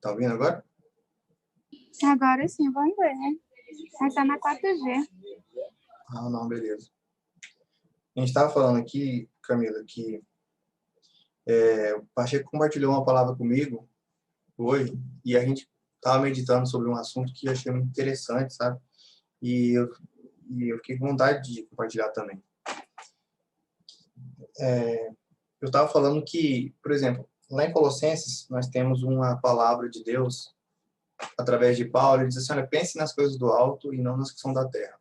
Tá ouvindo agora? Agora sim, vamos ver, né? Mas tá na 4G. Ah, não, beleza. A gente estava falando aqui, Camila, que o Pacheco compartilhou uma palavra comigo hoje e a gente estava meditando sobre um assunto que eu achei muito interessante, sabe? E eu fiquei com vontade de compartilhar também. Eu estava falando que, por exemplo, lá em Colossenses, nós temos uma palavra de Deus através de Paulo, ele diz assim, olha, pense nas coisas do alto e não nas que são da terra.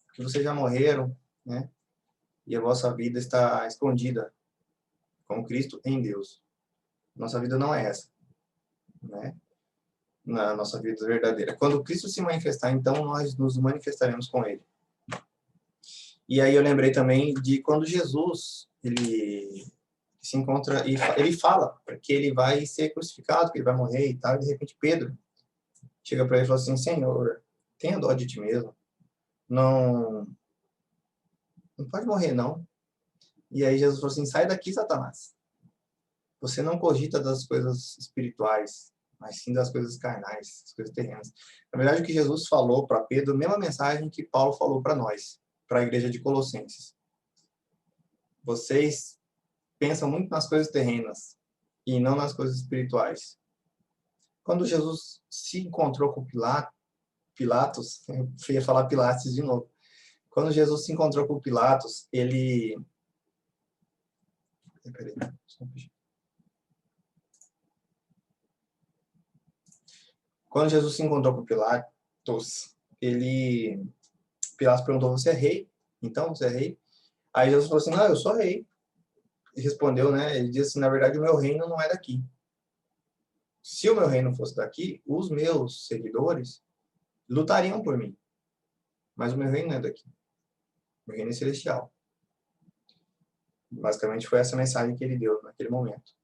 Porque vocês já morreram, né? E a vossa vida está escondida com Cristo em Deus. Nossa vida não é essa, né? Na nossa vida verdadeira. Quando Cristo se manifestar, então nós nos manifestaremos com Ele. E aí eu lembrei também de quando Jesus, ele se encontra, e ele fala que ele vai ser crucificado, que ele vai morrer e tal, e de repente Pedro chega para ele e fala assim, Senhor, tenha dó de ti mesmo, não pode morrer não. E aí Jesus falou assim, sai daqui, Satanás. Você não cogita das coisas espirituais, mas sim das coisas carnais, das coisas terrenas. Na verdade, o que Jesus falou para Pedro, a mesma mensagem que Paulo falou para nós, para a igreja de Colossenses. Vocês pensam muito nas coisas terrenas e não nas coisas espirituais. Quando Jesus se encontrou com Pilatos, eu ia falar Pilates de novo. Quando Jesus se encontrou com Pilatos, ele... Peraí, só um pouquinho. Quando Jesus se encontrou com Pilatos, Pilatos perguntou, você é rei? Então, você é rei? Aí Jesus falou assim, não, eu sou rei. E respondeu, né? Ele disse assim, na verdade, o meu reino não é daqui. Se o meu reino fosse daqui, os meus seguidores lutariam por mim. Mas o meu reino não é daqui. O meu reino é celestial. Basicamente, foi essa mensagem que ele deu naquele momento.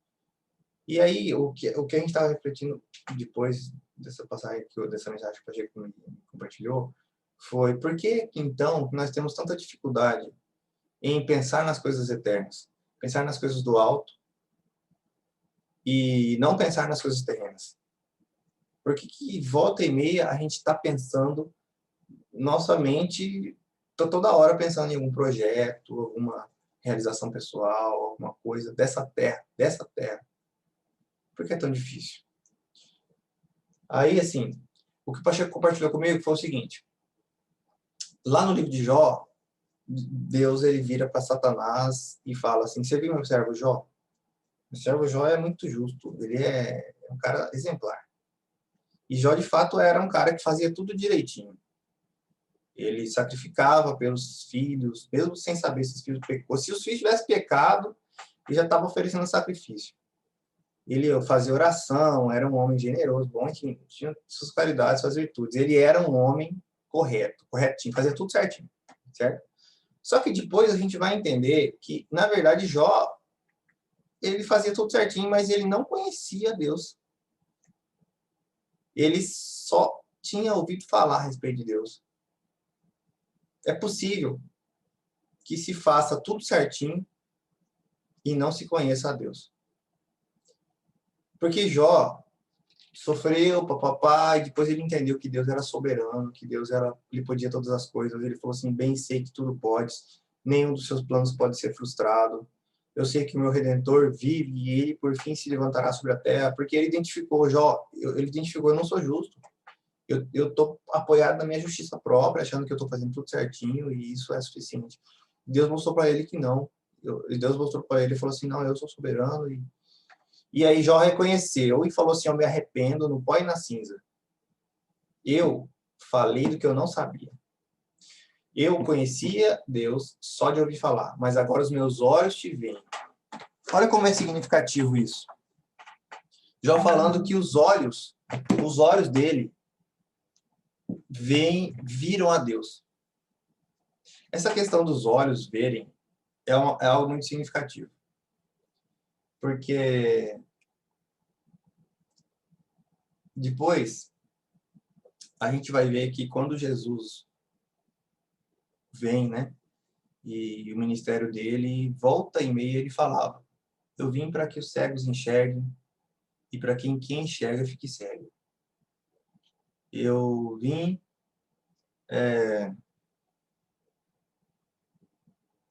E aí, o que a gente estava refletindo depois dessa passagem, dessa mensagem que o Pacheco me compartilhou, foi por que, então, nós temos tanta dificuldade em pensar nas coisas eternas, pensar nas coisas do alto e não pensar nas coisas terrenas? Por que volta e meia a gente está pensando, nossa mente está toda hora pensando em algum projeto, alguma realização pessoal, alguma coisa dessa terra, Por que é tão difícil? Aí, assim, o que o Pacheco compartilhou comigo foi o seguinte, lá no livro de Jó, Deus ele vira para Satanás e fala assim, você viu meu servo Jó? O servo Jó é muito justo, ele é um cara exemplar. E Jó, de fato, era um cara que fazia tudo direitinho. Ele sacrificava pelos filhos, mesmo sem saber se os filhos pecou. Se os filhos tivessem pecado, ele já estava oferecendo sacrifício. Ele fazia oração, era um homem generoso, bom, enfim, tinha suas qualidades, suas virtudes. Ele era um homem corretinho, fazia tudo certinho, certo? Só que depois a gente vai entender que, na verdade, Jó, ele fazia tudo certinho, mas ele não conhecia Deus. Ele só tinha ouvido falar a respeito de Deus. É possível que se faça tudo certinho e não se conheça a Deus. Porque Jó sofreu, papapá, e depois ele entendeu que Deus era soberano, que ele podia todas as coisas. Ele falou assim, bem sei que tudo podes, nenhum dos seus planos pode ser frustrado. Eu sei que o meu Redentor vive e ele, por fim, se levantará sobre a terra. Porque ele identificou, eu não sou justo. Eu estou apoiado na minha justiça própria, achando que eu estou fazendo tudo certinho e isso é suficiente. Deus mostrou para ele que não. Deus mostrou para ele e falou assim, não, eu sou soberano. E aí Jó reconheceu e falou assim, eu me arrependo no pó e na cinza. Eu falei do que eu não sabia. Eu conhecia Deus só de ouvir falar, mas agora os meus olhos te veem. Olha como é significativo isso. Jó falando que os olhos dele viram a Deus. Essa questão dos olhos verem é algo muito significativo. Porque depois a gente vai ver que quando Jesus vem, né, e o ministério dele, volta e meia ele falava, eu vim para que os cegos enxerguem, e para quem enxerga fique cego. Eu vim,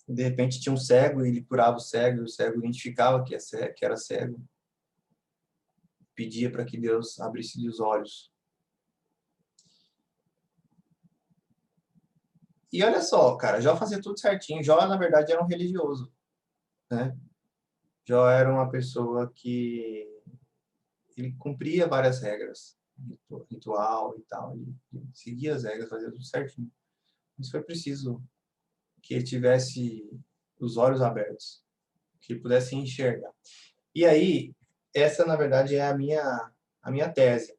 de repente tinha um cego e ele curava o cego identificava que era cego, pedia para que Deus abrisse os olhos. E olha só, cara, Jó fazia tudo certinho. Jó, na verdade, era um religioso, né? Jó era uma pessoa que ele cumpria várias regras, ritual e tal, ele seguia as regras, fazia tudo certinho. Mas foi preciso que ele tivesse os olhos abertos, que ele pudesse enxergar. E aí, essa, na verdade, é a minha tese,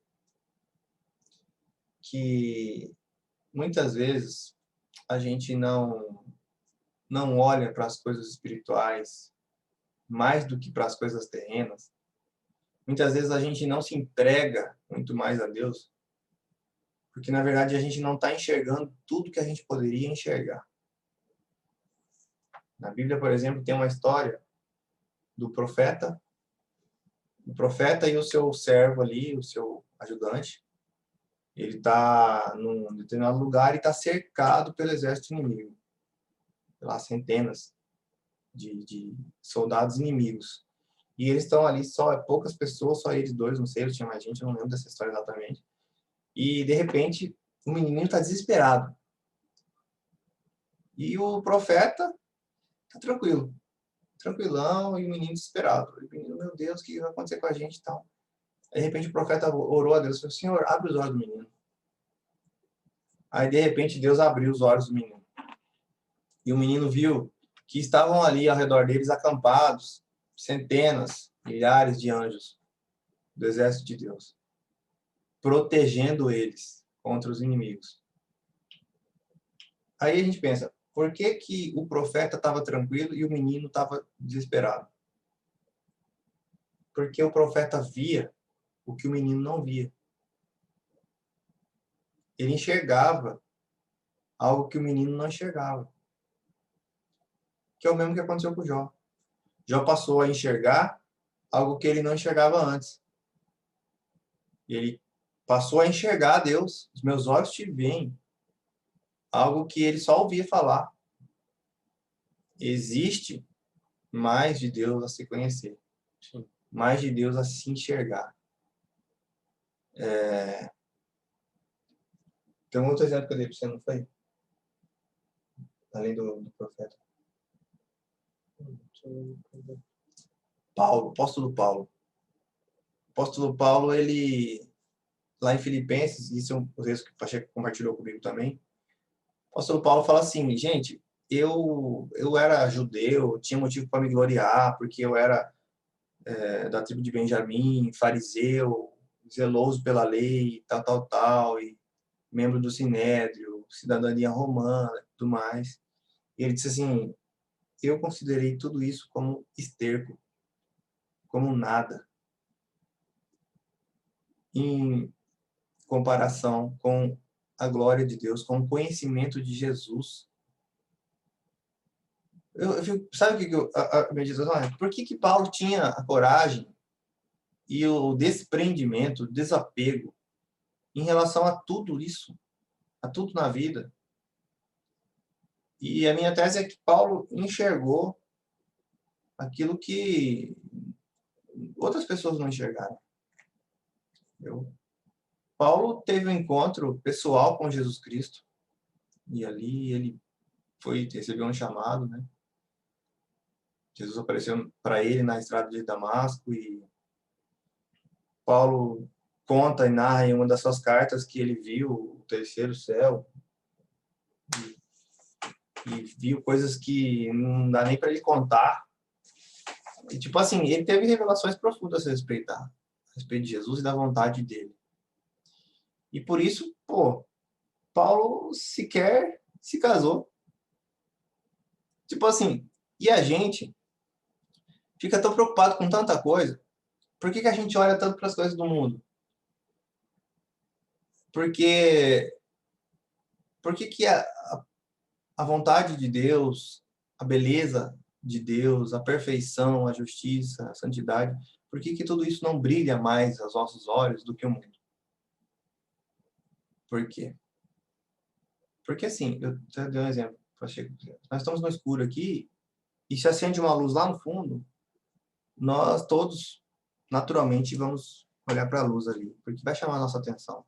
que muitas vezes a gente não olha para as coisas espirituais mais do que para as coisas terrenas. Muitas vezes a gente não se entrega muito mais a Deus, porque na verdade a gente não está enxergando tudo que a gente poderia enxergar. Na Bíblia, por exemplo, tem uma história do profeta, o profeta e o seu servo ali, o seu ajudante. Ele está num determinado lugar e está cercado pelo exército inimigo, lá centenas de soldados inimigos. E eles estão ali só poucas pessoas, só eles dois, não sei, tinha mais gente, eu não lembro dessa história exatamente. E de repente o menininho está desesperado. E o profeta está tranquilo, tranquilão, e o menino desesperado. E o menino, meu Deus, o que vai acontecer com a gente e tal? Aí, de repente o profeta orou a Deus, falou: Senhor, abre os olhos do menino. Aí de repente Deus abriu os olhos do menino. E o menino viu que estavam ali ao redor deles acampados centenas, milhares de anjos do exército de Deus, protegendo eles contra os inimigos. Aí a gente pensa, por que que o profeta estava tranquilo e o menino estava desesperado? Porque o profeta via o que o menino não via. Ele enxergava algo que o menino não enxergava. Que é o mesmo que aconteceu com o Jó. Jó passou a enxergar algo que ele não enxergava antes. Ele passou a enxergar Deus. Os meus olhos te veem. Algo que ele só ouvia falar. Existe mais de Deus a se conhecer. Sim. Mais de Deus a se enxergar. Tem um outro exemplo que eu dei para você, não foi? Além do profeta. Paulo, apóstolo Paulo. O apóstolo Paulo, ele, lá em Filipenses, isso é um texto que o Pacheco compartilhou comigo também, o apóstolo Paulo fala assim, gente, eu era judeu, tinha motivo para me gloriar, porque eu era da tribo de Benjamim, fariseu, zeloso pela lei, tal, e membro do Sinédrio, cidadania romana e tudo mais. E ele disse assim, eu considerei tudo isso como esterco, como nada, em comparação com a glória de Deus, com o conhecimento de Jesus. Sabe o que a meditação é? Por que Paulo tinha a coragem e o desprendimento, o desapego em relação a tudo isso, a tudo na vida? E a minha tese é que Paulo enxergou aquilo que outras pessoas não enxergaram. Paulo teve um encontro pessoal com Jesus Cristo e ali ele recebeu um chamado, né? Jesus apareceu para ele na estrada de Damasco e Paulo conta e narra em uma das suas cartas que ele viu o terceiro céu e viu coisas que não dá nem para ele contar. E, tipo assim, ele teve revelações profundas a respeito de Jesus e da vontade dele. E por isso, Paulo sequer se casou. Tipo assim, e a gente fica tão preocupado com tanta coisa. Por que a gente olha tanto para as coisas do mundo? Por que a vontade de Deus, a beleza de Deus, a perfeição, a justiça, a santidade, Por que que tudo isso não brilha mais aos nossos olhos do que o mundo? Por quê? Porque assim, eu te dei um exemplo. Nós estamos no escuro aqui e se acende uma luz lá no fundo, nós todos naturalmente vamos olhar para a luz ali, porque vai chamar a nossa atenção,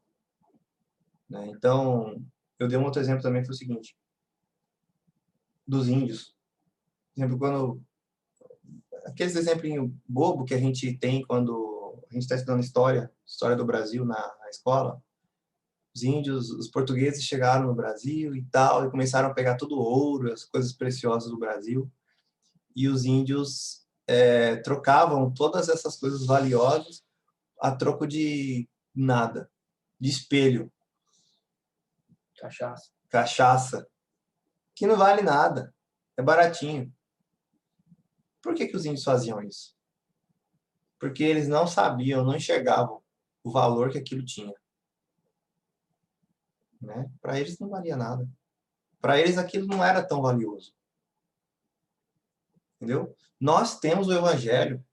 né? Então, eu dei um outro exemplo também, foi o seguinte, dos índios. Por exemplo, quando aqueles exemplinhos bobo que a gente tem quando a gente está estudando história do Brasil na escola, os índios, os portugueses chegaram no Brasil e tal, e começaram a pegar todo o ouro, as coisas preciosas do Brasil, e os índios trocavam todas essas coisas valiosas a troco de nada, de espelho, cachaça, que não vale nada, é baratinho. Por que que os índios faziam isso? Porque eles não sabiam, não enxergavam o valor que aquilo tinha, né? Para eles não valia nada. Para eles aquilo não era tão valioso. Entendeu? Nós temos o evangelho,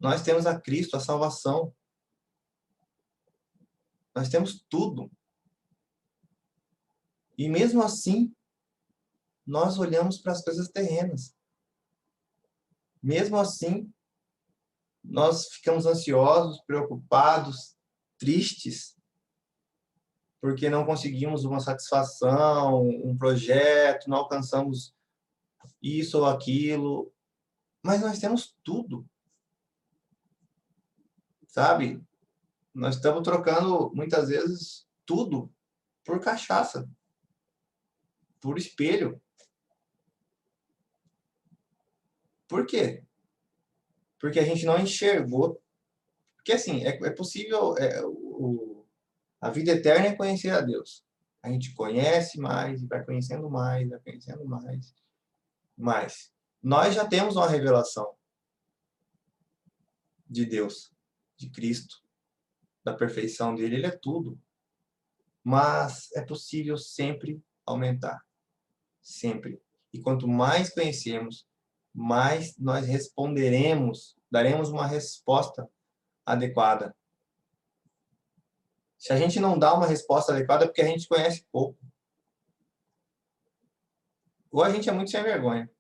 nós temos a Cristo, a salvação. Nós temos tudo. E mesmo assim, nós olhamos para as coisas terrenas. Mesmo assim, nós ficamos ansiosos, preocupados, tristes, porque não conseguimos uma satisfação, um projeto, não alcançamos isso ou aquilo. Mas nós temos tudo, sabe? Nós estamos trocando, muitas vezes, tudo por cachaça, por espelho. Por quê? Porque a gente não enxergou. Porque, assim, é possível... a vida eterna é conhecer a Deus. A gente conhece mais, vai conhecendo mais, vai conhecendo mais. Mas nós já temos uma revelação de Deus, de Cristo, da perfeição dele. Ele é tudo. Mas é possível sempre aumentar. Sempre. E quanto mais conhecemos, mais nós responderemos, daremos uma resposta adequada. Se a gente não dá uma resposta adequada, é porque a gente conhece pouco. Ou a gente é muito sem vergonha.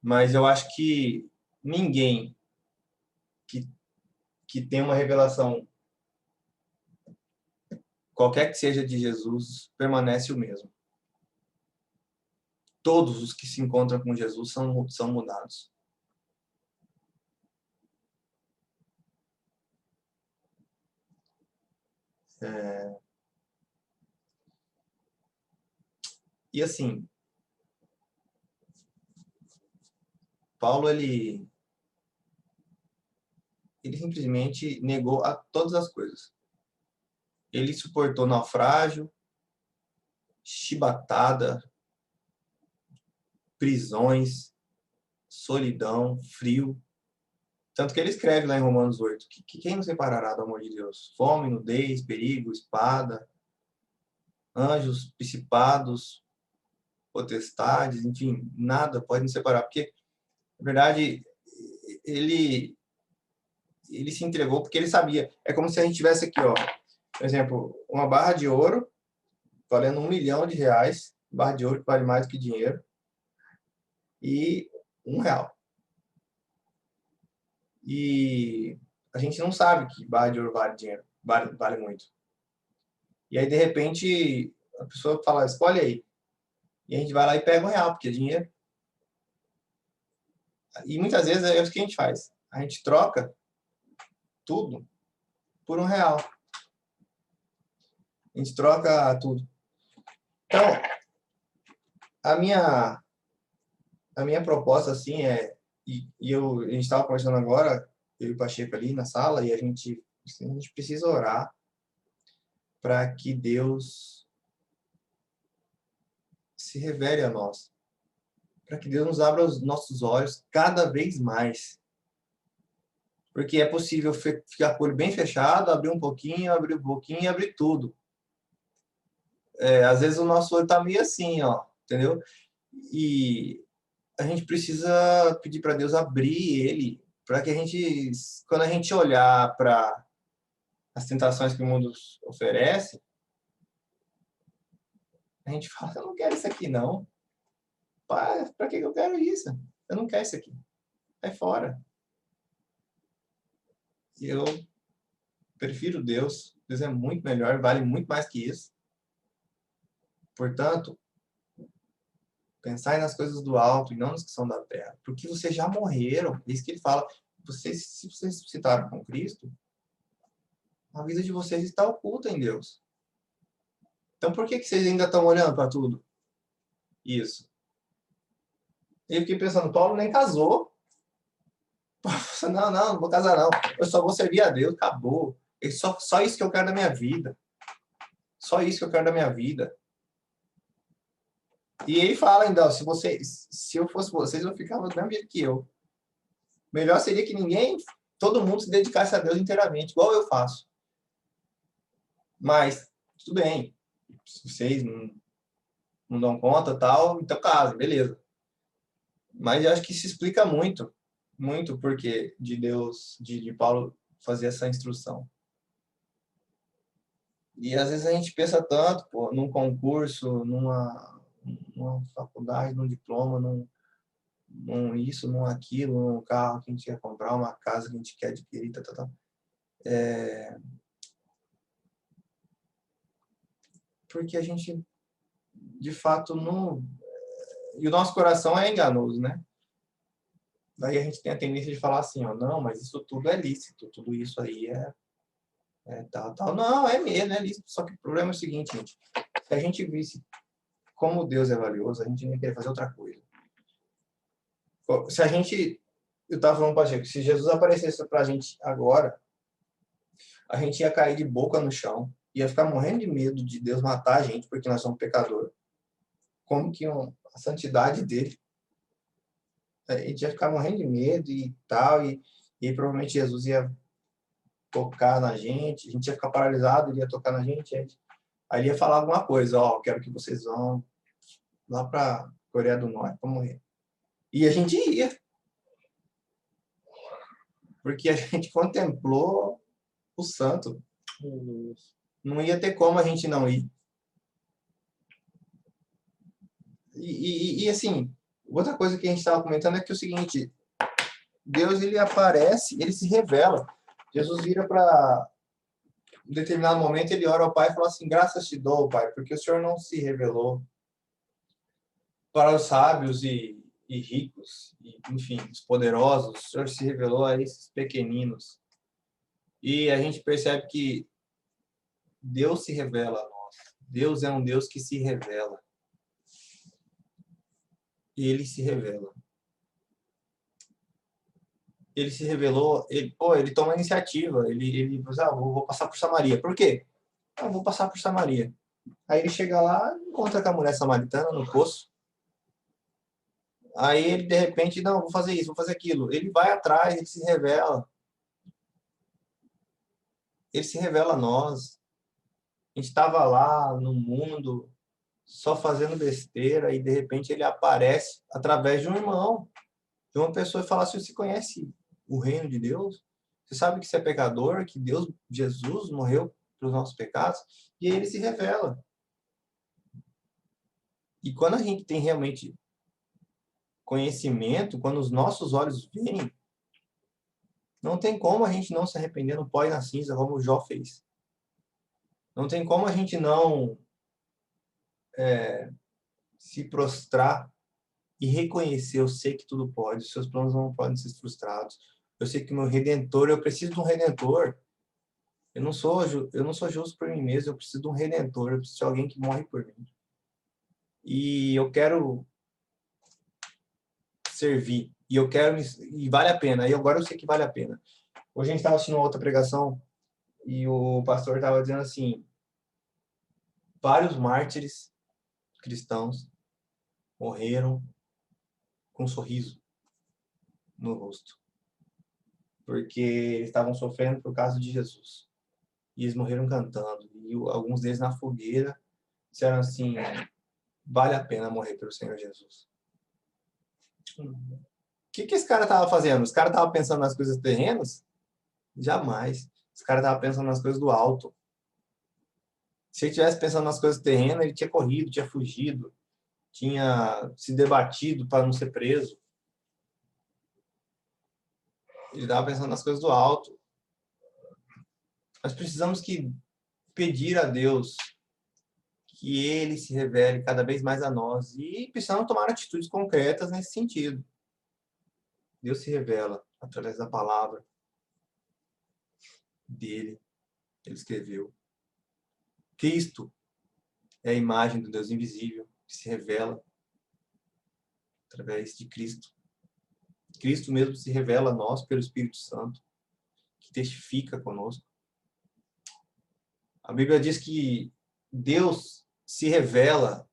Mas eu acho que ninguém que tem uma revelação, qualquer que seja de Jesus, permanece o mesmo. Todos os que se encontram com Jesus são mudados. E assim, Paulo, ele simplesmente negou a todas as coisas. Ele suportou naufrágio, chibatada, prisões, solidão, frio. Tanto que ele escreve lá em Romanos 8, que quem nos separará do amor de Deus? Fome, nudez, perigo, espada, anjos, principados, potestades, enfim, nada pode nos separar. Porque, na verdade, ele se entregou porque ele sabia. É como se a gente tivesse aqui, ó, por exemplo, uma barra de ouro valendo R$ 1 milhão, barra de ouro que vale mais do que dinheiro, e R$ 1. E a gente não sabe que barra de ouro vale dinheiro, vale muito. E aí, de repente, a pessoa fala, escolhe aí. E a gente vai lá e pega R$ 1, porque é dinheiro. E muitas vezes é o que a gente faz. A gente troca tudo por R$ 1. A gente troca tudo. Então, a minha proposta, assim, a gente estava conversando agora, eu e o Pacheco ali na sala, e a gente precisa orar para que Deus se revele a nós, para que Deus nos abra os nossos olhos cada vez mais. Porque é possível ficar com o olho bem fechado, abrir um pouquinho e abrir tudo. Às vezes o nosso olho está meio assim, ó, entendeu? E a gente precisa pedir para Deus abrir ele, para que a gente, quando a gente olhar para as tentações que o mundo oferece, a gente fala, eu não quero isso aqui, não. Para que eu quero isso? Eu não quero isso aqui. Sai fora. E eu prefiro Deus. Deus é muito melhor, vale muito mais que isso. Portanto, pensai nas coisas do alto e não nas que são da terra. Porque vocês já morreram. É isso que ele fala. Se vocês ressuscitaram com Cristo, a vida de vocês está oculta em Deus. Então, por que vocês ainda estão olhando para tudo isso? Eu fiquei pensando, Paulo nem casou. Não, não vou casar, não. Eu só vou servir a Deus, acabou. Só isso que eu quero da minha vida. Só isso que eu quero da minha vida. E ele fala ainda, se eu fosse vocês, eu ficava do mesmo jeito que eu. Melhor seria que todo mundo se dedicasse a Deus inteiramente, igual eu faço. Mas, tudo bem. Se vocês não dão conta, tal, então casa, beleza. Mas eu acho que isso explica muito porque de Deus, de Paulo fazer essa instrução. E às vezes a gente pensa tanto, pô, num concurso, numa faculdade, num diploma, num isso, num aquilo, num carro que a gente quer comprar, uma casa que a gente quer adquirir, tá. Porque a gente, de fato, não... E o nosso coração é enganoso, né? Daí a gente tem a tendência de falar assim, ó, não, mas isso tudo é lícito, tudo isso aí é tal. Não, é mesmo, é lícito. Só que o problema é o seguinte, gente. Se a gente visse como Deus é valioso, a gente não ia querer fazer outra coisa. Se a gente... Eu estava falando para a gente, se Jesus aparecesse para a gente agora, a gente ia cair de boca no chão, ia ficar morrendo de medo de Deus matar a gente, porque nós somos pecadores. Como que a santidade dele, a gente ia ficar morrendo de medo e tal, e provavelmente Jesus ia tocar na gente, a gente ia ficar paralisado, ele ia tocar na gente, aí ele ia falar alguma coisa, ó, quero que vocês vão lá para Coreia do Norte para morrer. E a gente ia, porque a gente contemplou o santo. Não ia ter como a gente não ir. E assim, outra coisa que a gente estava comentando é que é o seguinte, Deus, ele aparece, ele se revela. Jesus vira para um determinado momento, ele ora ao Pai e fala assim, graças te dou, Pai, porque o Senhor não se revelou para os sábios e ricos, e, enfim, os poderosos, o Senhor se revelou a esses pequeninos. E a gente percebe que Deus se revela a nós. Deus é um Deus que se revela. E ele se revela. Ele se revelou, ele toma a iniciativa, ele vou passar por Samaria. Por quê? Vou passar por Samaria. Aí ele chega lá, encontra com a mulher samaritana no poço. Aí ele, de repente, não, vou fazer isso, vou fazer aquilo. Ele vai atrás, ele se revela. Ele se revela a nós. A gente estava lá no mundo, só fazendo besteira, e de repente ele aparece através de um irmão, de uma pessoa, e fala assim, você conhece o reino de Deus? Você sabe que você é pecador, que Deus, Jesus, morreu pelos nossos pecados? E aí ele se revela. E quando a gente tem realmente conhecimento, quando os nossos olhos veem, não tem como a gente não se arrepender no pó e na cinza, como o Jó fez. Não tem como a gente não se prostrar e reconhecer, eu sei que tudo pode, os seus planos não podem ser frustrados. Eu sei que o meu Redentor, eu preciso de um Redentor. Eu não sou justo por mim mesmo, eu preciso de um Redentor, eu preciso de alguém que morre por mim. E eu quero servir, e vale a pena, e agora eu sei que vale a pena. Hoje a gente estava assistindo uma outra pregação e o pastor estava dizendo assim, vários mártires cristãos morreram com um sorriso no rosto, porque eles estavam sofrendo por causa de Jesus. E eles morreram cantando. E alguns deles na fogueira disseram assim, vale a pena morrer pelo Senhor Jesus. O que esse cara estava fazendo? Os caras estavam pensando nas coisas terrenas? Jamais. Os caras estavam pensando nas coisas do alto. Se ele estivesse pensando nas coisas terrenas, ele tinha corrido, tinha fugido, tinha se debatido para não ser preso. Ele estava pensando nas coisas do alto. Nós precisamos pedir a Deus que Ele se revele cada vez mais a nós e precisamos tomar atitudes concretas nesse sentido. Deus se revela através da palavra dele. Ele escreveu. Cristo é a imagem do Deus invisível que se revela através de Cristo. Cristo mesmo se revela a nós pelo Espírito Santo, que testifica conosco. A Bíblia diz que Deus se revela,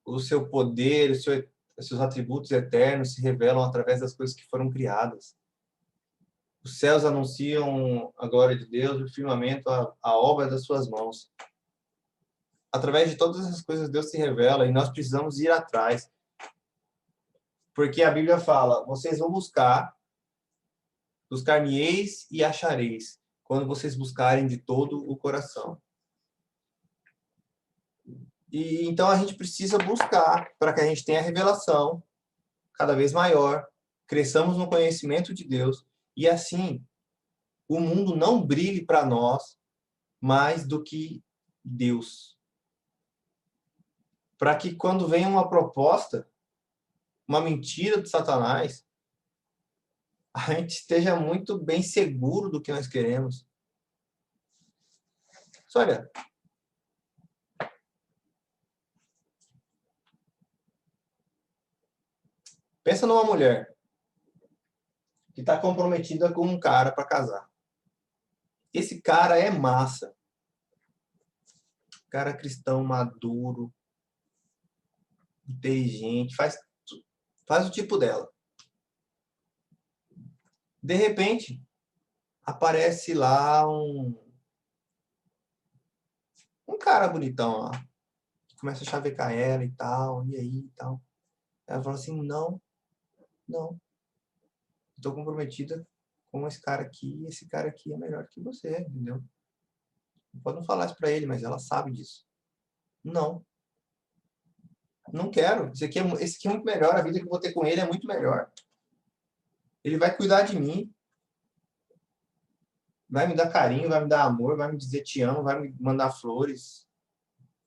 o seu poder, os seus atributos eternos se revelam através das coisas que foram criadas. Os céus anunciam a glória de Deus, o firmamento, a obra das suas mãos. Através de todas essas coisas, Deus se revela e nós precisamos ir atrás. Porque a Bíblia fala, vocês vão buscar-me-eis e achareis, quando vocês buscarem de todo o coração. E então a gente precisa buscar para que a gente tenha a revelação cada vez maior, cresçamos no conhecimento de Deus e assim o mundo não brilhe para nós mais do que Deus. Para que quando vem uma proposta, uma mentira de Satanás, a gente esteja muito bem seguro do que nós queremos. Olha, pensa numa mulher que está comprometida com um cara para casar. Esse cara é massa. Cara cristão, maduro, inteligente, faz o tipo dela. De repente, aparece lá um cara bonitão lá. Começa a chavecar ela e tal, e aí e tal. Ela fala assim, não. Estou comprometida com esse cara aqui é melhor que você, entendeu? Pode não falar isso pra ele, mas ela sabe disso. Não quero. Esse aqui é muito melhor, a vida que eu vou ter com ele é muito melhor. Ele vai cuidar de mim, vai me dar carinho, vai me dar amor, vai me dizer te amo, vai me mandar flores,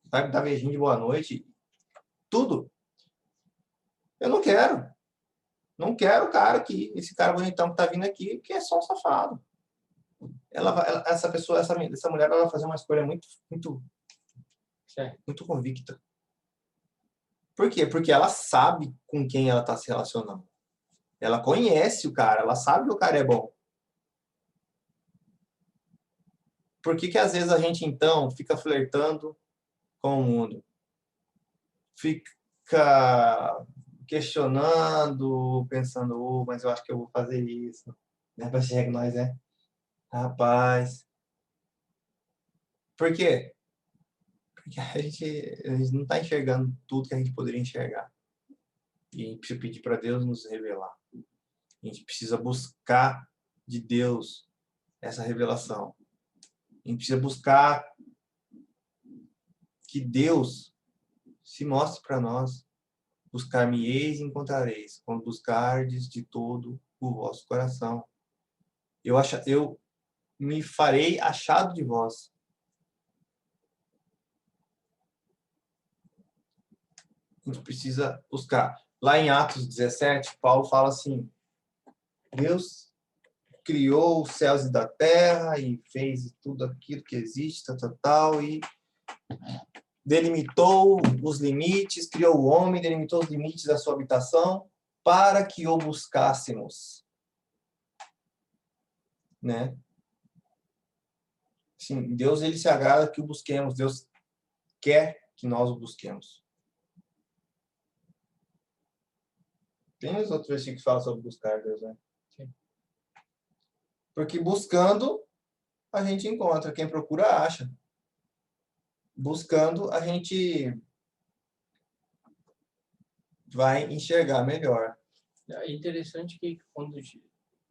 vai me dar beijinho de boa noite. Tudo. Eu não quero. Não quero esse cara bonitão que tá vindo aqui, que é só um safado. Essa mulher, ela vai fazer uma escolha muito convicta. Por quê? Porque ela sabe com quem ela está se relacionando. Ela conhece o cara, ela sabe que o cara é bom. Por que às vezes a gente, então, fica flertando com o mundo? Fica questionando, pensando, mas eu acho que eu vou fazer isso. Né? Pra chegar com nós, né? Rapaz. Por quê? Porque a gente não está enxergando tudo que a gente poderia enxergar. E a gente precisa pedir para Deus nos revelar. A gente precisa buscar de Deus essa revelação. A gente precisa buscar que Deus se mostre para nós. Buscar-me-eis e encontrareis, quando buscardes de todo o vosso coração. Eu me farei achado de vós. A gente precisa buscar. Lá em Atos 17, Paulo fala assim, Deus criou os céus e da terra e fez tudo aquilo que existe, tal, e delimitou os limites, criou o homem, delimitou os limites da sua habitação para que o buscássemos. Né? Sim, Deus ele se agrada que o busquemos, Deus quer que nós o busquemos. Tem os outros versículos que falam sobre buscar Deus, né? Sim. Porque buscando, a gente encontra. Quem procura, acha. Buscando, a gente vai enxergar melhor. É interessante que quando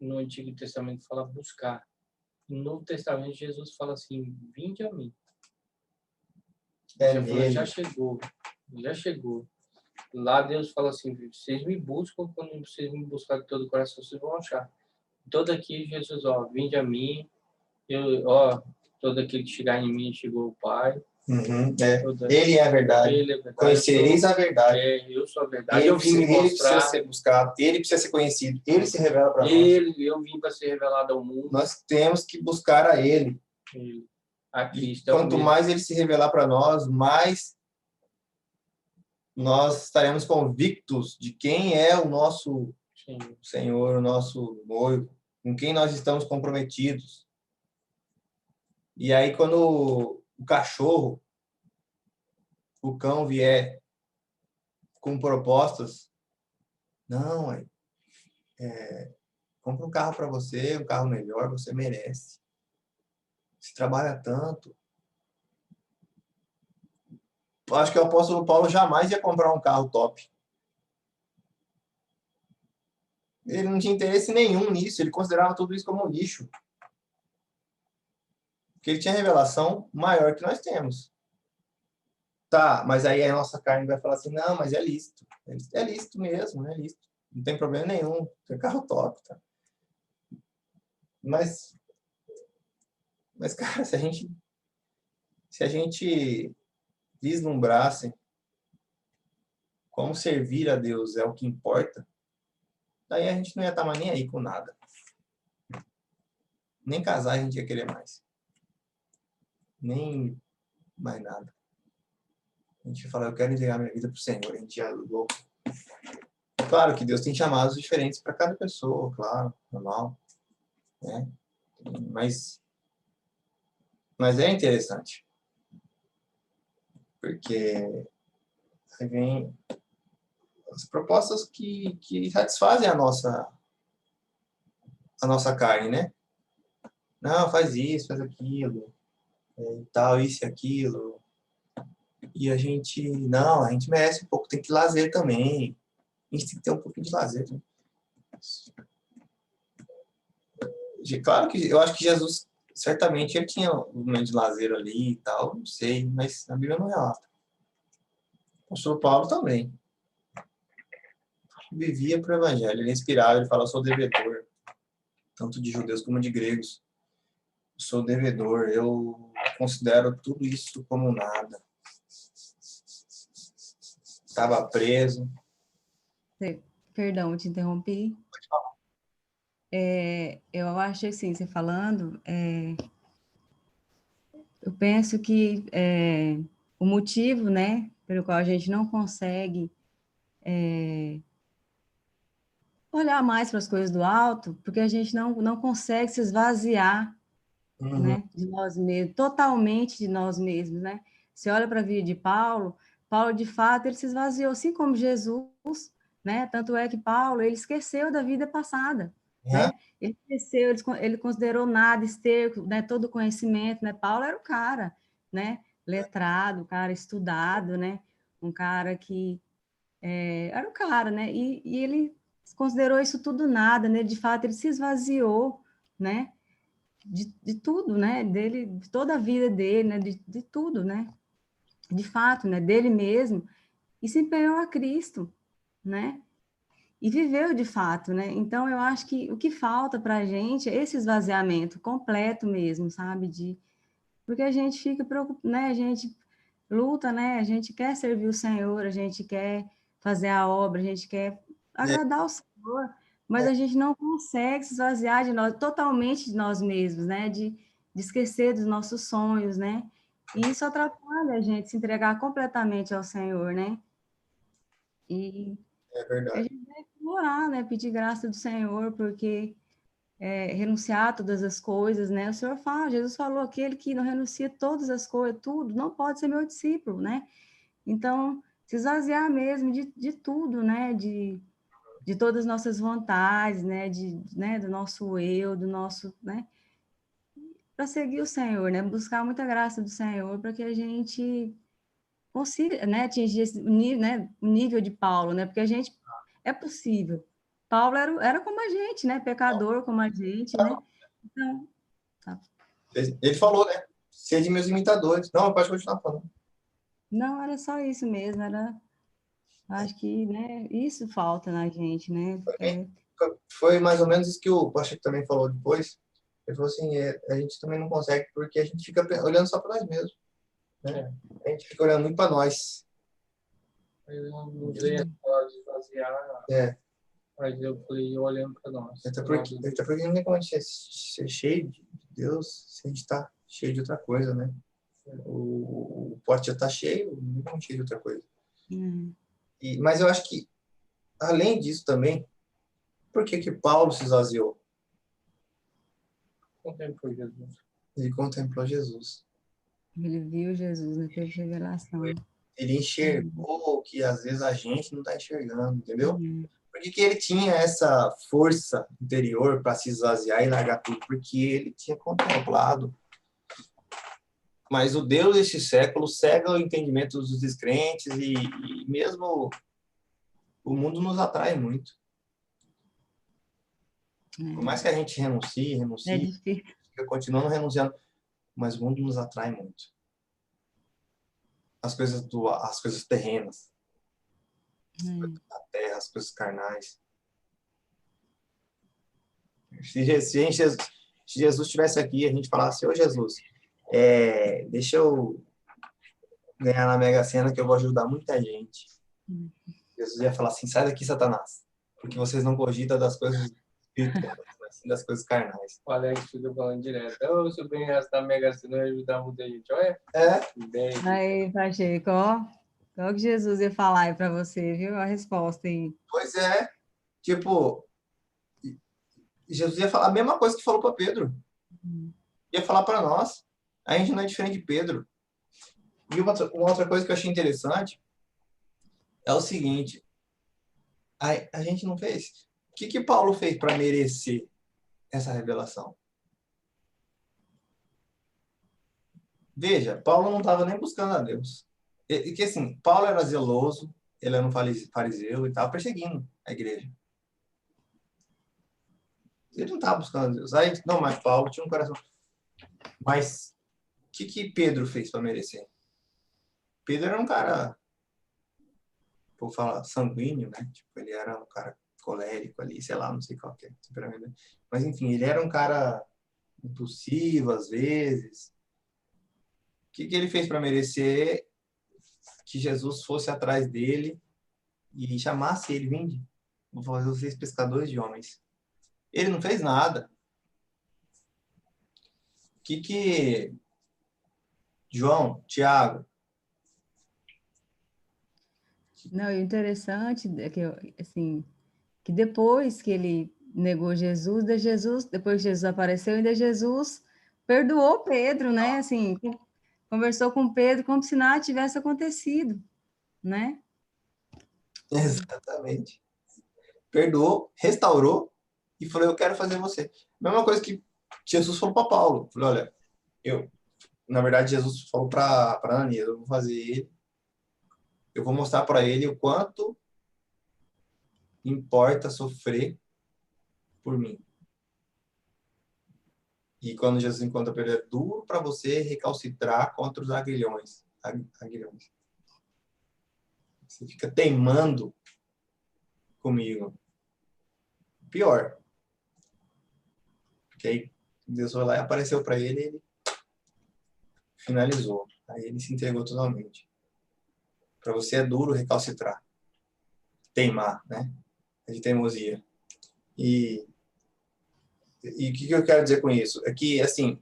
no Antigo Testamento fala buscar, no Novo Testamento Jesus fala assim, vinde a mim. Já chegou, já chegou. Lá Deus fala assim, vocês me buscam, quando vocês me buscarem de todo o coração, vocês vão achar. Todo aqui, Jesus, ó, vinde a mim, todo aquele que chegar em mim, chegou o Pai. Ele é a verdade. Ele é a verdade. Conhecereis a verdade. Eu sou a verdade. Eu vim me mostrar. Ele precisa ser buscado, ele precisa ser conhecido, ele se revela para nós. Eu vim para ser revelado ao mundo. Nós temos que buscar a ele. A Cristo. Quanto mais ele se revelar para nós, mais nós estaremos convictos de quem é o nosso Senhor, o nosso noivo, com quem nós estamos comprometidos. E aí, quando o cachorro, o cão vier com propostas, não, compra um carro para você, um carro melhor, você merece. Você trabalha tanto. Eu acho que o apóstolo Paulo jamais ia comprar um carro top. Ele não tinha interesse nenhum nisso, ele considerava tudo isso como lixo. Porque ele tinha revelação maior que nós temos. Tá, mas aí a nossa carne vai falar assim, não, mas é lícito. É lícito mesmo, é lícito. Não tem problema nenhum, tem carro top, tá? Mas cara, se a gente vislumbrasse como servir a Deus é o que importa, daí a gente não ia estar mais nem aí com nada. Nem casar a gente ia querer mais. Nem mais nada. A gente ia falar, eu quero entregar minha vida para o Senhor. A gente ia louco. Claro que Deus tem chamados diferentes para cada pessoa, claro, normal. Né? Mas é interessante. Porque aí vem as propostas que satisfazem a nossa carne, né? Não, faz isso, faz aquilo, tal, isso e aquilo. E a gente merece um pouco, tem que lazer também. A gente tem que ter um pouquinho de lazer também. Claro que eu acho que Jesus, certamente, ele tinha um momento de lazer ali e tal, não sei, mas a Bíblia não relata. O apóstolo Paulo também. Vivia para o evangelho, ele inspirava, ele fala, eu sou devedor, tanto de judeus como de gregos. Eu sou devedor, eu considero tudo isso como nada. Estava preso. Perdão, te interrompi. Pode falar. Eu acho assim, você falando, eu penso que o motivo, né, pelo qual a gente não consegue olhar mais para as coisas do alto, porque a gente não consegue se esvaziar, né, de nós mesmos, totalmente de nós mesmos, né? Você olha para a vida de Paulo, de fato, ele se esvaziou, assim como Jesus, né? Tanto é que Paulo, ele esqueceu da vida passada, né? Ele esqueceu, ele considerou nada, esterco, né? Todo conhecimento, né? Paulo era o cara, né? Letrado, o cara estudado, né? Um cara que era o cara, né? E ele considerou isso tudo nada, né? De fato, ele se esvaziou, né? De tudo, né? Dele, de toda a vida dele, né? De tudo, né? De fato, né? Dele mesmo, e se empenhou a Cristo, né? E viveu de fato, né? Então, eu acho que o que falta para a gente é esse esvaziamento completo mesmo, sabe? Porque a gente fica preocupado, né? A gente luta, né? A gente quer servir o Senhor, a gente quer fazer a obra, a gente quer agradar o Senhor, mas a gente não consegue se esvaziar de nós, totalmente de nós mesmos, né? De esquecer dos nossos sonhos, né? E isso atrapalha a gente se entregar completamente ao Senhor, né? E É verdade. a gente deve orar, né? Pedir graça do Senhor, porque renunciar a todas as coisas, né? O Senhor fala, Jesus falou, aquele que não renuncia a todas as coisas, tudo, não pode ser meu discípulo, né? Então, se esvaziar mesmo de tudo, né? De todas as nossas vontades, né? Né? Do nosso eu, do nosso, né? Para seguir o Senhor, né? Buscar muita graça do Senhor para que a gente consiga, né? Atingir esse nível, né? O nível de Paulo, né? Porque a gente é possível, Paulo era como a gente, né? Pecador como a gente, né? Então, tá. Ele falou, né? Sede meus imitadores. Não, pode continuar falando. Não, era só isso mesmo, acho que, né, isso falta na gente, né? Foi mais ou menos isso que o Pacheco também falou depois. Ele falou assim, a gente também não consegue porque a gente fica olhando só para nós mesmos, né? A gente fica olhando muito para nós. Eu não usei a palavra de esvaziar, É, mas eu falei olhando para nós. até porque não tem como a gente ser cheio de Deus se a gente está cheio de outra coisa, né? O pote já está cheio, não tem como cheio de outra coisa. Mas eu acho que, além disso também, por que Paulo se esvaziou? Contemplou Jesus. Ele contemplou Jesus. Ele viu Jesus, né? Teve revelação. Ele enxergou o que às vezes a gente não está enxergando, entendeu? Por que ele tinha essa força interior para se esvaziar e largar tudo? Porque ele tinha contemplado. Mas o Deus deste século cega o entendimento dos descrentes e mesmo o mundo nos atrai muito. Por mais que a gente renuncie, É difícil. fica continuando renunciando, mas o mundo nos atrai muito. As coisas terrenas, a terra, as coisas carnais. Se Jesus estivesse aqui, a gente falasse, ô Jesus, deixa eu ganhar na Mega Sena que eu vou ajudar muita gente. Jesus ia falar assim, sai daqui, Satanás, porque vocês não cogitam das coisas espirituais, mas sim das coisas carnais. O Alex fica falando direto. Se eu ganhasse na Mega Sena, eu ia ajudar muita gente. Olha. Bem. Aí, Pacheco, ó. Qual que Jesus ia falar aí para você, viu? A resposta aí. Pois é. Tipo, Jesus ia falar a mesma coisa que falou para Pedro. Ia falar para nós. A gente não é diferente de Pedro. E uma outra coisa que eu achei interessante é o seguinte. A gente não fez. O que Paulo fez para merecer essa revelação? Veja, Paulo não estava nem buscando a Deus. E que assim, Paulo era zeloso, ele era um fariseu e estava perseguindo a igreja. Ele não estava buscando a Deus. Aí, não, mas Paulo tinha um coração. Mas o que Pedro fez para merecer? Pedro era um cara, vou falar, sanguíneo, né? Tipo, ele era um cara colérico ali, sei lá, não sei qual que é o temperamento. Mas, enfim, ele era um cara impulsivo, às vezes. O que ele fez para merecer que Jesus fosse atrás dele e chamasse ele, vinde, vou fazer vocês pescadores de homens. Ele não fez nada. João, Tiago. Não, e o interessante é que, assim, que depois que ele negou Jesus, depois que Jesus apareceu, ainda Jesus perdoou Pedro, né? Assim, conversou com Pedro como se nada tivesse acontecido, né? Exatamente. Perdoou, restaurou e falou, eu quero fazer você. Mesma coisa que Jesus falou para Paulo. Falou, olha, na verdade, Jesus falou para Ananias, eu vou fazer ele, eu vou mostrar para ele o quanto importa sofrer por mim. E quando Jesus encontra Pedro, é duro para você recalcitrar contra os aguilhões. Você fica teimando comigo. Pior. Porque aí Deus foi lá e apareceu para ele e ele finalizou. Aí ele se entregou totalmente. Para você é duro recalcitrar. Teimar, né? É de teimosia. E o que eu quero dizer com isso? É que, assim,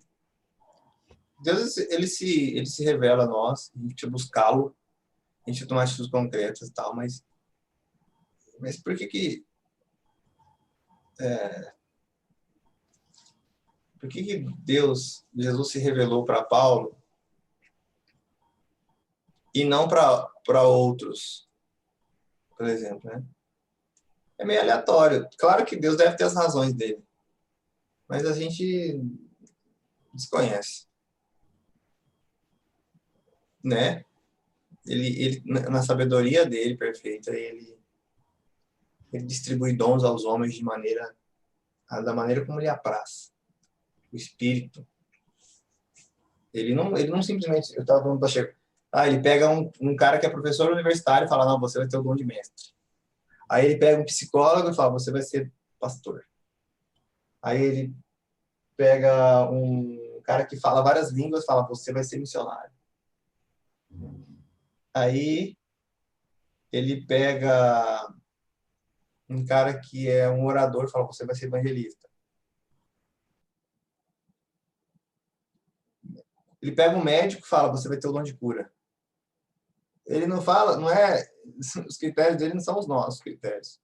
Deus, ele se revela a nós, a gente buscá-lo, a gente tomar atitudes concretas e tal, mas por que Jesus se revelou para Paulo e não para outros, por exemplo, né? É meio aleatório. Claro que Deus deve ter as razões dele, mas a gente desconhece, né? Ele na sabedoria dele perfeita, ele Ele distribui dons aos homens da maneira como lhe apraz. O Espírito. Ele não simplesmente... Eu estava falando para Checo. Ele pega um cara que é professor universitário e fala, não, você vai ter o dom de mestre. Aí ele pega um psicólogo e fala, você vai ser pastor. Aí ele pega um cara que fala várias línguas e fala, você vai ser missionário. Aí ele pega um cara que é um orador e fala, você vai ser evangelista. Ele pega um médico e fala, você vai ter o dom de cura. Ele não fala, não é... Os critérios dele não são os nossos critérios.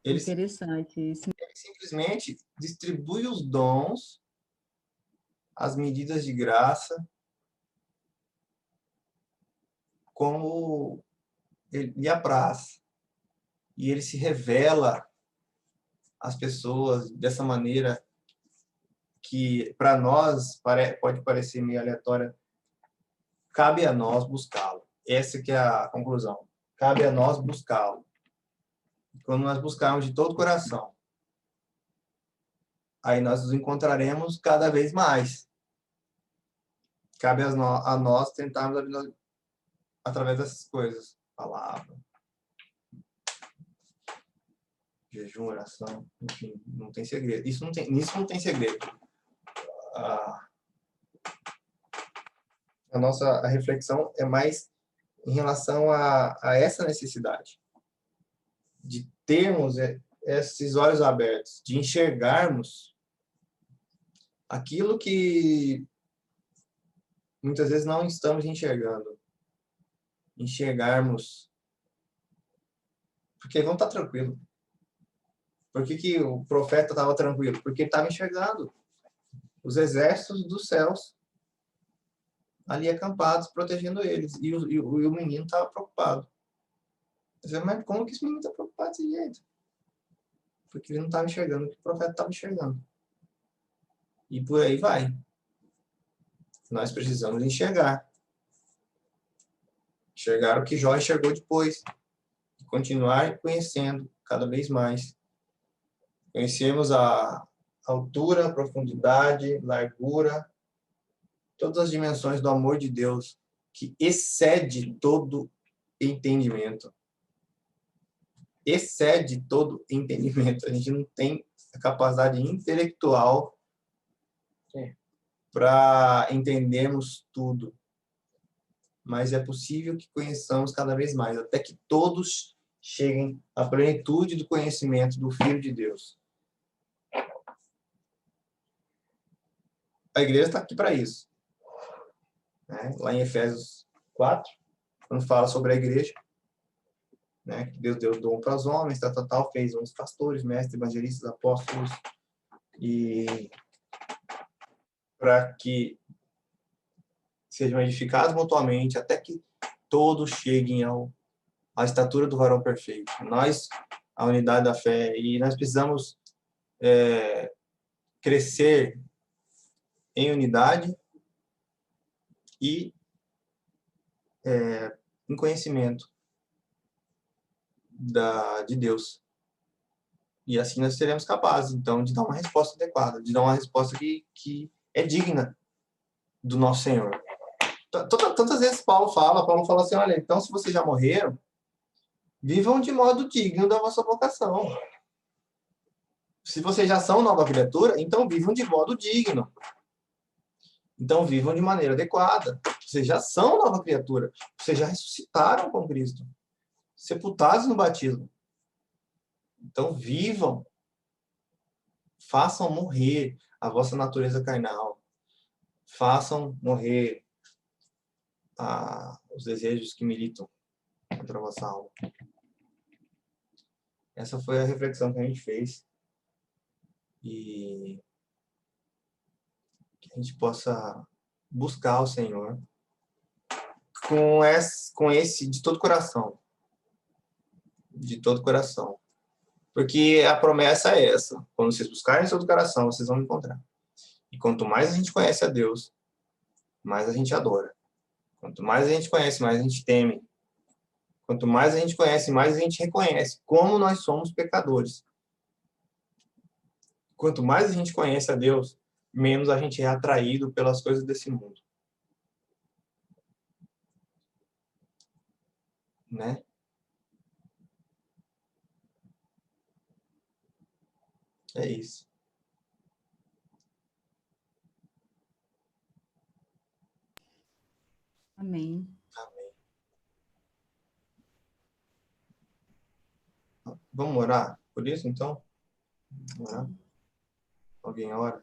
Interessante isso. Ele simplesmente distribui os dons, as medidas de graça, como ele lhe apraz. E ele se revela às pessoas dessa maneira que, para nós, pode parecer meio aleatória. Cabe a nós buscá-lo. Essa que é a conclusão. Cabe a nós buscá-lo. Quando nós buscarmos de todo o coração, aí nós nos encontraremos cada vez mais. Cabe a nós tentarmos a vida através dessas coisas. Palavra, jejum, oração, enfim, não tem segredo. Nisso não tem segredo. A reflexão é mais em relação a essa necessidade de termos esses olhos abertos, de enxergarmos aquilo que muitas vezes não estamos enxergando. Enxergarmos. Porque vamos estar tranquilo. Por que o profeta estava tranquilo? Porque ele estava enxergando os exércitos dos céus ali acampados, protegendo eles. E o menino estava preocupado. Mas como que esse menino está preocupado desse jeito? Porque ele não estava enxergando o que o profeta estava enxergando. E por aí vai. Nós precisamos enxergar. Enxergar o que Jó enxergou depois. E continuar conhecendo cada vez mais. Conhecemos a altura, a profundidade, largura, todas as dimensões do amor de Deus, que excede todo entendimento. Excede todo entendimento. A gente não tem a capacidade intelectual para entendermos tudo. Mas é possível que conheçamos cada vez mais, até que todos cheguem à plenitude do conhecimento do Filho de Deus. A igreja está aqui para isso. Lá em Efésios 4, quando fala sobre a igreja, que Deus deu dom para os homens, fez uns pastores, mestres, evangelistas, apóstolos, e para que sejam edificados mutuamente, até que todos cheguem à estatura do varão perfeito. Nós, a unidade da fé, e nós precisamos crescer em unidade e em conhecimento de Deus. E assim nós seremos capazes, então, de dar uma resposta adequada, de dar uma resposta que é digna do nosso Senhor. Tantas vezes Paulo fala assim, olha, então se vocês já morreram, vivam de modo digno da vossa vocação. Se vocês já são nova criatura, então vivam de modo digno. Então vivam de maneira adequada. Vocês já são nova criatura. Vocês já ressuscitaram com Cristo. Sepultados no batismo. Então vivam. Façam morrer a vossa natureza carnal. Façam morrer os desejos que militam contra a vossa alma. Essa foi a reflexão que a gente fez. E que a gente possa buscar o Senhor com esse de todo coração. De todo coração. Porque a promessa é essa. Quando vocês buscarem de todo coração, vocês vão encontrar. E quanto mais a gente conhece a Deus, mais a gente adora. Quanto mais a gente conhece, mais a gente teme. Quanto mais a gente conhece, mais a gente reconhece como nós somos pecadores. Quanto mais a gente conhece a Deus, menos a gente é atraído pelas coisas desse mundo. Né? É isso. Amém. Vamos orar por isso, então? Vamos orar? Alguém ora?